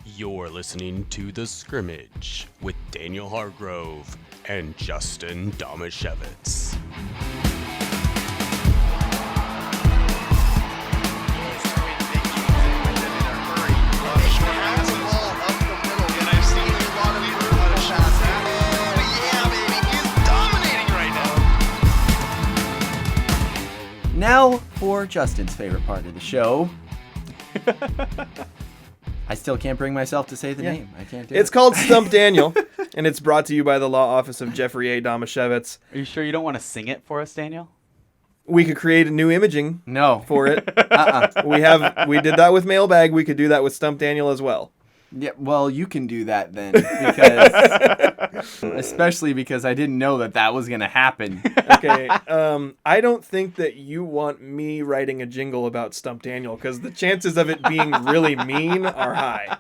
You're listening to The Scrimmage with Daniel Hargrove and Justin Damasiewicz. Now for Justin's favorite part of the show. I still can't bring myself to say the name. I can't do it. It's called Stump Daniel, and it's brought to you by the law office of Jeffrey A. Damasiewicz. Are you sure you don't want to sing it for us, Daniel? We could create a new imaging No. for it. We did that with Mailbag. We could do that with Stump Daniel as well. Yeah, well, you can do that then, because especially because I didn't know that was going to happen. Okay, I don't think that you want me writing a jingle about Stump Daniel, because the chances of it being really mean are high.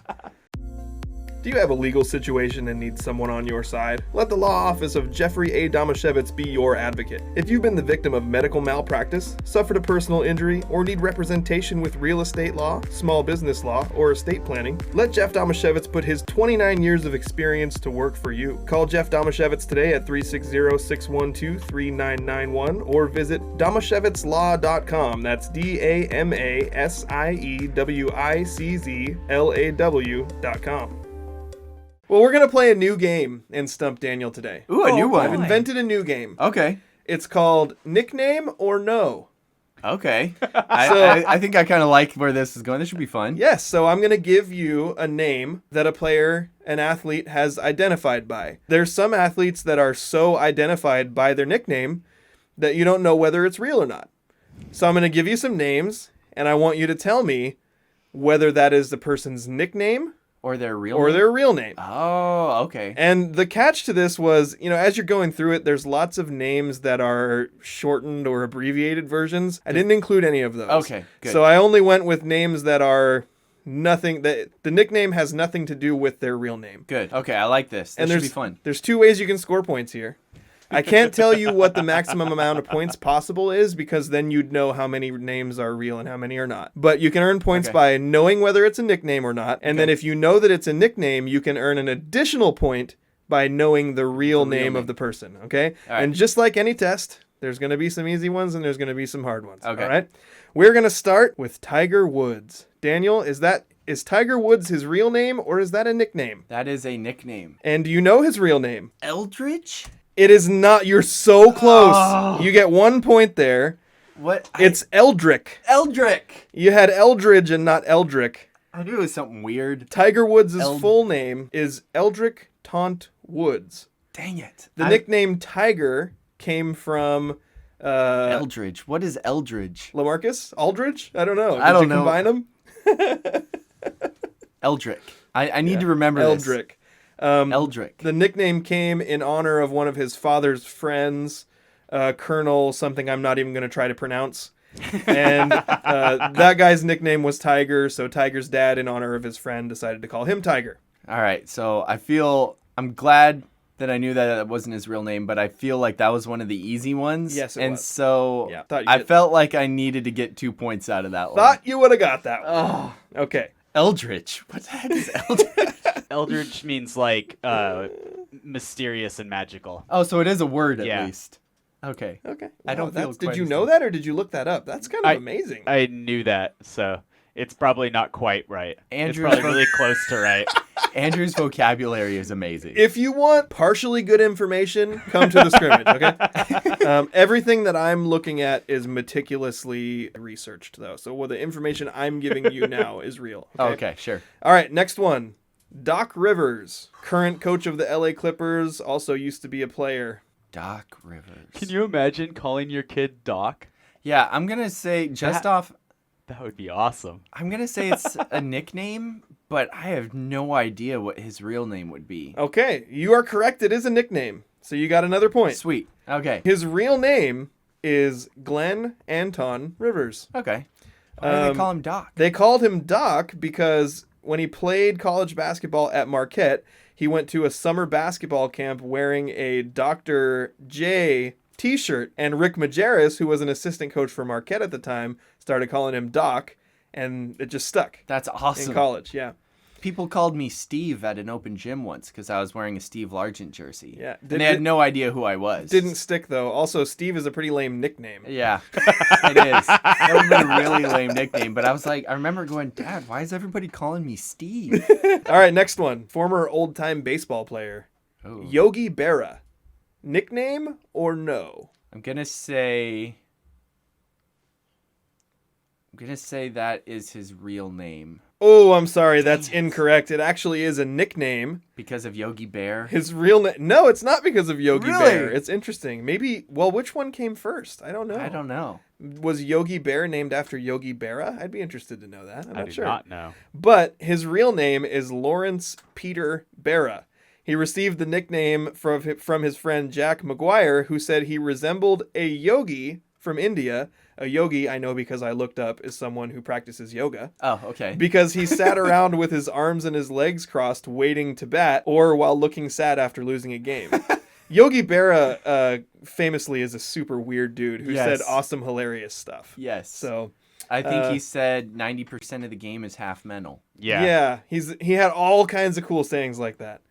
Do you have a legal situation and need someone on your side? Let the law office of Jeffrey A. Damasiewicz be your advocate. If you've been the victim of medical malpractice, suffered a personal injury, or need representation with real estate law, small business law, or estate planning, let Jeff Damasiewicz put his 29 years of experience to work for you. Call Jeff Damasiewicz today at 360-612-3991 or visit damasiewiczlaw.com. That's DAMASIEWICZLAW.com. Well, we're going to play a new game in Stump Daniel today. Ooh, a new one. I've invented a new game. Okay. It's called Nickname or No. Okay. I think I kind of like where this is going. This should be fun. Yes, so I'm going to give you a name that a player, an athlete, has identified by. There's some athletes that are so identified by their nickname that you don't know whether it's real or not. So I'm going to give you some names, and I want you to tell me whether that is the person's nickname Or their real or name? their real name. Oh, okay. And the catch to this was, as you're going through it, there's lots of names that are shortened or abbreviated versions. I didn't include any of those. Okay, good. So I only went with names that are nothing, that the nickname has nothing to do with their real name. Good. Okay, I like this. This should be fun. There's two ways you can score points here. I can't tell you what the maximum amount of points possible is, because then you'd know how many names are real and how many are not. But you can earn points by knowing whether it's a nickname or not. And then if you know that it's a nickname, you can earn an additional point by knowing the real name of the person. Okay? All right. And just like any test, there's going to be some easy ones and there's going to be some hard ones. Okay. All right? We're going to start with Tiger Woods. Daniel, is Tiger Woods his real name, or is that a nickname? That is a nickname. And do you know his real name? Eldridge? It is not. You're so close. Oh. You get 1 point there. What? It's Eldrick. Eldrick. You had Eldridge and not Eldrick. I knew it was something weird. Tiger Woods' full name is Eldrick Taunt Woods. Dang it. The nickname Tiger came from Eldridge. What is Eldridge? LaMarcus Aldridge? I don't know. I don't Did you know. combine them? Eldrick. I need to remember this. Eldrick. Eldrick. The nickname came in honor of one of his father's friends, Colonel something I'm not even going to try to pronounce. And that guy's nickname was Tiger, so Tiger's dad, in honor of his friend, decided to call him Tiger. All right, so I'm glad that I knew that wasn't his real name, but I feel like that was one of the easy ones. Yes, it and was. so Yeah, thought you I did. felt like I needed to get 2 points out of that one. Thought you would have got that one. Oh, Okay. Eldritch. What the heck is Eldritch? Eldritch means like mysterious and magical. Oh, so it is a word at Yeah. least. Okay. Okay. I don't feel Did quite you as know good. that, or did you look that up? That's kind of amazing. I knew that, so it's probably not quite right. Andrew's it's probably really close to right. Andrew's vocabulary is amazing. If you want partially good information, come to the scrimmage, okay? Everything that I'm looking at is meticulously researched, though. So the information I'm giving you now is real. Okay, sure. All right, next one. Doc Rivers, current coach of the LA Clippers, also used to be a player. Doc Rivers. Can you imagine calling your kid Doc? Yeah, I'm going to say That would be awesome. I'm going to say it's a nickname, but I have no idea what his real name would be. Okay, you are correct. It is a nickname. So you got another point. Sweet. Okay. His real name is Glenn Anton Rivers. Okay. Why do they call him Doc? They called him Doc because when he played college basketball at Marquette, he went to a summer basketball camp wearing a Dr. J t-shirt, and Rick Majerus, who was an assistant coach for Marquette at the time, started calling him Doc, and it just stuck That's awesome. in college. Yeah. People called me Steve at an open gym once because I was wearing a Steve Largent jersey. Yeah. And they had no idea who I was. Didn't stick, though. Also, Steve is a pretty lame nickname. Yeah, it is. That would have been a really lame nickname. But I was like, I remember going, Dad, why is everybody calling me Steve? All right, next one. Former old-time baseball player. Oh. Yogi Berra. Nickname or no? I'm gonna say that is his real name Oh, I'm sorry. That's incorrect. It actually is a nickname. because of Yogi Bear. His real name. No, it's not because of Yogi Really? Bear. It's interesting. Maybe. Well, which one came first? I don't know. I don't know. Was Yogi Bear named after Yogi Berra? I'd be interested to know that. I'm I not do sure. not know. But his real name is Lawrence Peter Berra. He received the nickname from his friend Jack McGuire, who said he resembled a yogi from India. A yogi, I know because I looked up, is someone who practices yoga. Oh, okay. Because he sat around with his arms and his legs crossed waiting to bat, or while looking sad after losing a game. Yogi Berra famously is a super weird dude who Yes. said awesome, hilarious stuff. Yes. So I think he said 90% of the game is half mental. Yeah. he had all kinds of cool sayings like that.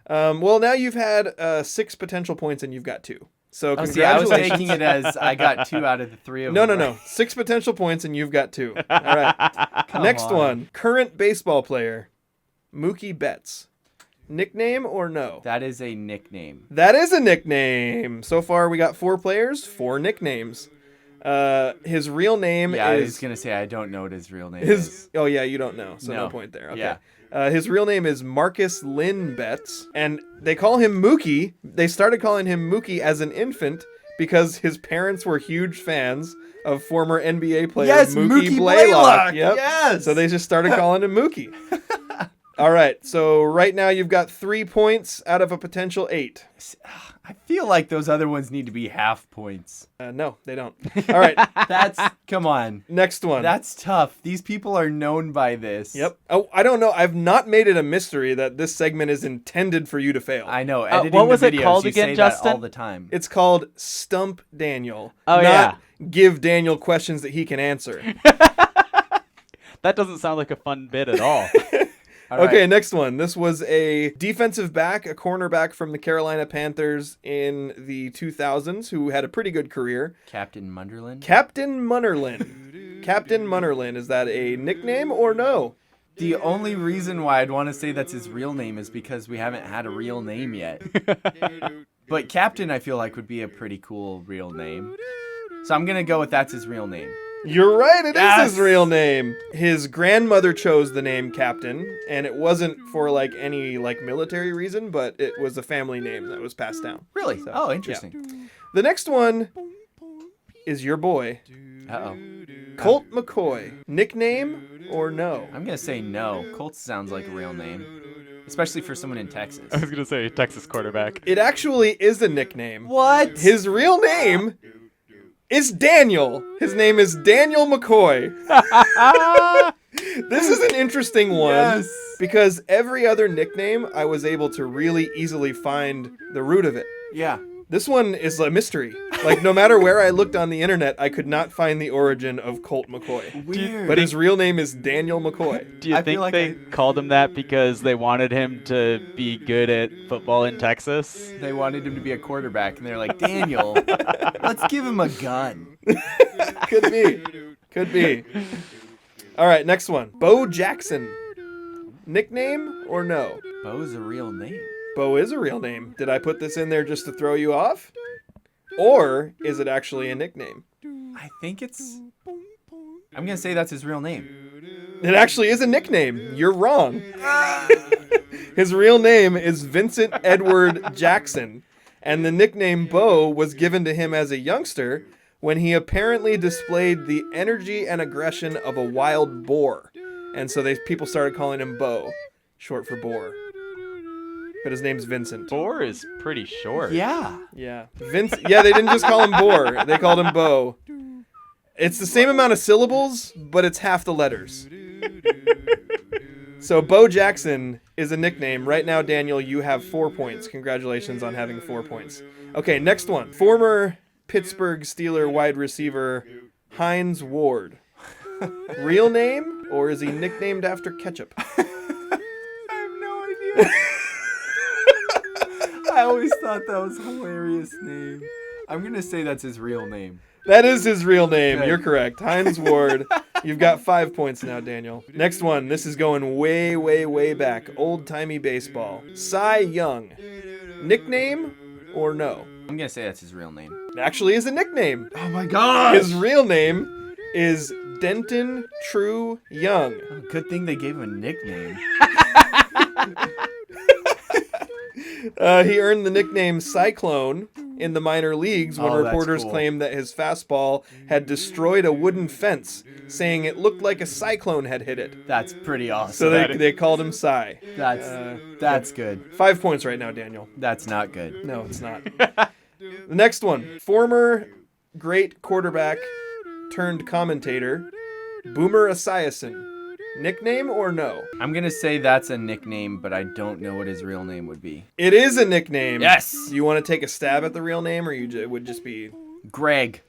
Well, now you've had 6 potential points and you've got 2. So Oh, see, I was congratulations. taking it as I got 2 out of the 3 of No, them. no. 6 potential points and you've got 2. All right. Next on. one. Current baseball player, Mookie Betts. Nickname or no? That is a nickname. That is a nickname. So far, we got 4 players, 4 nicknames. His real name Yeah, I was is going to say I don't know what his real name is. Oh yeah, you don't know, so no No. point there. Okay. Yeah. His real name is Marcus Lynn Betts, and they call him Mookie. They started calling him Mookie as an infant because his parents were huge fans of former NBA player Yes, Mookie Mookie Blaylock. Blaylock, yes. So they just started calling him Mookie. All right. So right now you've got 3 points out of a potential 8. I feel like those other ones need to be half points. No, they don't. All right. Come on. Next one. That's tough. These people are known by this. Yep. Oh, I don't know. I've not made it a mystery that this segment is intended for you to fail. I know. Editing what was the it videos, called you again, say Justin? that all the time. It's called Stump Daniel. Oh, not give Daniel questions that he can answer. That doesn't sound like a fun bit at all. All right. Okay, next one. This was a defensive back, a cornerback from the Carolina Panthers in the 2000s who had a pretty good career. Captain Munderland. Captain Munnerlin. Captain Munnerlin. Is that a nickname or no? The only reason why I'd want to say that's his real name is because we haven't had a real name yet. But Captain, I feel like, would be a pretty cool real name. So I'm going to go with that's his real name. You're right, it is Yes! his real name. His grandmother chose the name Captain, and it wasn't for any military reason, but it was a family name that was passed down. Really? So, Oh, interesting. The next one is your boy, Uh-oh. Colt McCoy. Nickname or no? I'm going to say no. Colt sounds like a real name. Especially for someone in Texas. I was going to say Texas quarterback. It actually is a nickname. What? His real name is Daniel. His name is Daniel McCoy. This is an interesting one Yes. because every other nickname I was able to really easily find the root of it. Yeah. This one is a mystery. No matter where I looked on the internet, I could not find the origin of Colt McCoy. Weird. But his real name is Daniel McCoy. Do you I think feel like they called him that because they wanted him to be good at football in Texas? They wanted him to be a quarterback, and they're like, Daniel, let's give him a gun. Could be. Could be. All right, next one. Bo Jackson. Nickname or no? Bo's a real name. Bo is a real name. Did I put this in there just to throw you off? Or is it actually a nickname? I think it's... I'm going to say that's his real name. It actually is a nickname. You're wrong. His real name is Vincent Edward Jackson, and the nickname Bo was given to him as a youngster when he apparently displayed the energy and aggression of a wild boar. And so people started calling him Bo, short for boar. But his name's Vincent. Boar is pretty short. Yeah. Yeah. Yeah, they didn't just call him Boar. They called him Bo. It's the same amount of syllables, but it's half the letters. So Bo Jackson is a nickname. Right now, Daniel, you have 4 points. Congratulations on having 4 points. Okay, next one. Former Pittsburgh Steeler wide receiver Hines Ward. Real name, or is he nicknamed after ketchup? Daniel. I always thought that was a hilarious name. I'm going to say that's his real name. That is his real name. Good. You're correct. Hines Ward. You've got 5 points now, Daniel. Next one. This is going way, way, way back. Old-timey baseball. Cy Young. Nickname or no? I'm going to say that's his real name. It actually is a nickname. Oh my god! His real name is Denton True Young. Good thing they gave him a nickname. He earned the nickname Cyclone in the minor leagues when Oh, that's reporters cool. claimed that his fastball had destroyed a wooden fence, saying it looked like a cyclone had hit it. That's pretty awesome. So they called him Cy. That's good. 5 points right now, Daniel. That's not good. No, it's not. The next one. Former great quarterback turned commentator, Boomer Esiason. Nickname or no? I'm going to say that's a nickname, but I don't know what his real name would be. It is a nickname. Yes! You want to take a stab at the real name, or it would just be... Greg.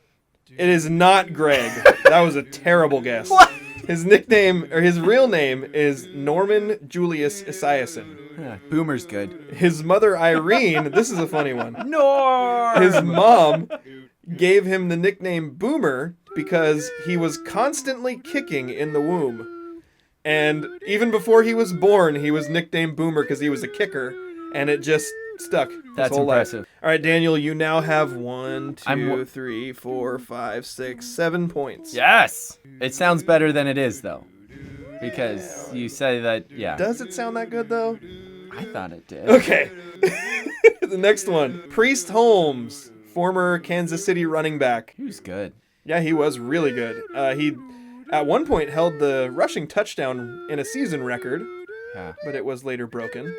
It is not Greg. That was a terrible guess. What? His nickname, or his real name, is Norman Julius Esiason. Boomer's good. His mother, Irene, this is a funny one. Nor! His mom gave him the nickname Boomer because he was constantly kicking in the womb. And even before he was born, he was nicknamed Boomer because he was a kicker, and it just stuck. his That's whole life. impressive. All right, Daniel, you now have 1, 2, I'm- 3, 4, 5, 6, 7 points. Yes! It sounds better than it is, though. Because you say that, yeah. Does it sound that good, though? I thought it did. Okay. The next one. Priest Holmes, former Kansas City running back. He was good. Yeah, he was really good. He, at one point, held the rushing touchdown in a season record, Yeah. but it was later broken.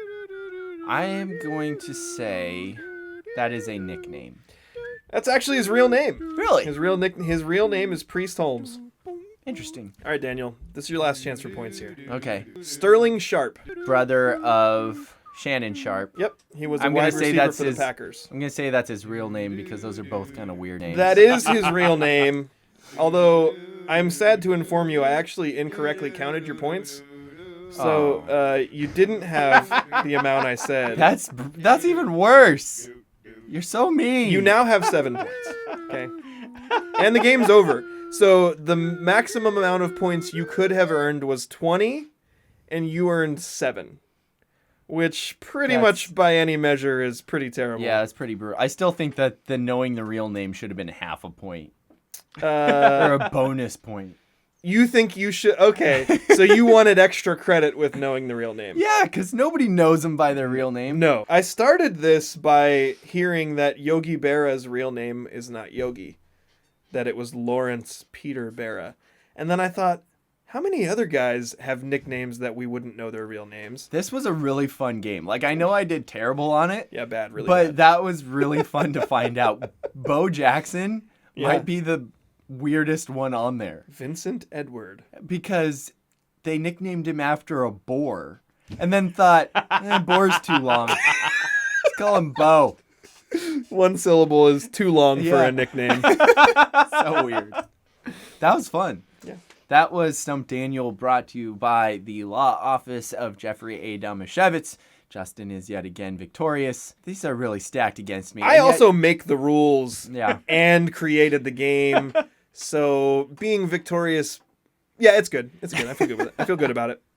I am going to say that is a nickname. That's actually his real name. Really? His real name is Priest Holmes. Interesting. All right, Daniel, this is your last chance for points here. Okay. Sterling Sharp. Brother of Shannon Sharp. Yep, he was a I'm gonna wide say receiver that's for his- the Packers. I'm going to say that's his real name because those are both kind of weird names. That is his real name, although I'm sad to inform you I actually incorrectly counted your points. So you didn't have the amount I said. That's even worse. You're so mean. You now have 7 points. Okay. And the game's over. So the maximum amount of points you could have earned was 20, and you earned 7. Which pretty much by any measure is pretty terrible. Yeah, that's pretty brutal. I still think that the knowing the real name should have been half a point. Or a bonus point. You think you should... Okay, so you wanted extra credit with knowing the real name. Yeah, because nobody knows them by their real name. No. I started this by hearing that Yogi Berra's real name is not Yogi. That it was Lawrence Peter Berra. And then I thought, how many other guys have nicknames that we wouldn't know their real names? This was a really fun game. Like, I know I did terrible on it. Yeah, bad, really But bad. that was really fun to find out. Bo Jackson might be the weirdest one on there. Vincent Edward. Because they nicknamed him after a boar. And then thought, boar's too long. Let's call him Bo. One syllable is too long for Yeah. a nickname. So weird. That was fun. Yeah. That was Stump Daniel, brought to you by the law office of Jeffrey A. Damasiewicz. Justin is yet again victorious. These are really stacked against me. I And yet- also make the rules Yeah. and created the game. So being victorious, yeah, it's good. It's good. I feel good with it. I feel good about it.